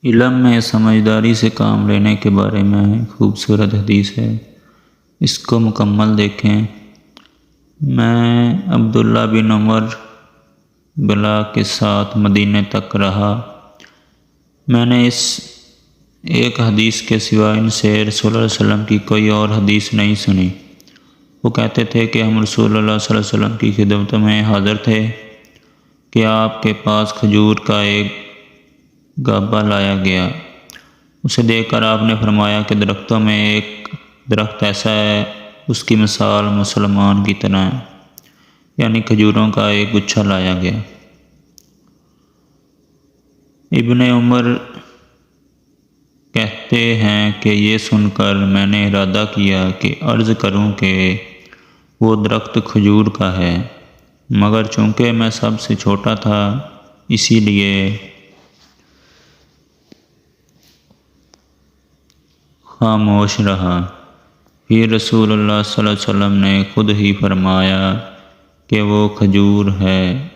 علم میں سمجھداری سے کام لینے کے بارے میں خوبصورت حدیث ہے، اس کو مکمل دیکھیں۔ میں عبداللہ بن عمر بلا کے ساتھ مدینے تک رہا۔ میں نے اس ایک حدیث کے سوا ان سے رسول اللہ صلی اللہ علیہ وسلم کی کوئی اور حدیث نہیں سنی۔ وہ کہتے تھے کہ ہم رسول اللہ صلی اللہ علیہ وسلم کی خدمت میں حاضر تھے کہ آپ کے پاس کھجور کا ایک گابہ لایا گیا۔ اسے دیکھ کر آپ نے فرمایا کہ درختوں میں ایک درخت ایسا ہے، اس کی مثال مسلمان کی طرح ہے، یعنی کھجوروں کا ایک گچھا لایا گیا۔ ابن عمر کہتے ہیں کہ یہ سن کر میں نے ارادہ کیا کہ عرض کروں کہ وہ درخت کھجور کا ہے، مگر چونکہ میں سب سے چھوٹا تھا اسی لیے خاموش رہا۔ پھر رسول اللہ صلی اللہ علیہ وسلم نے خود ہی فرمایا کہ وہ کھجور ہے۔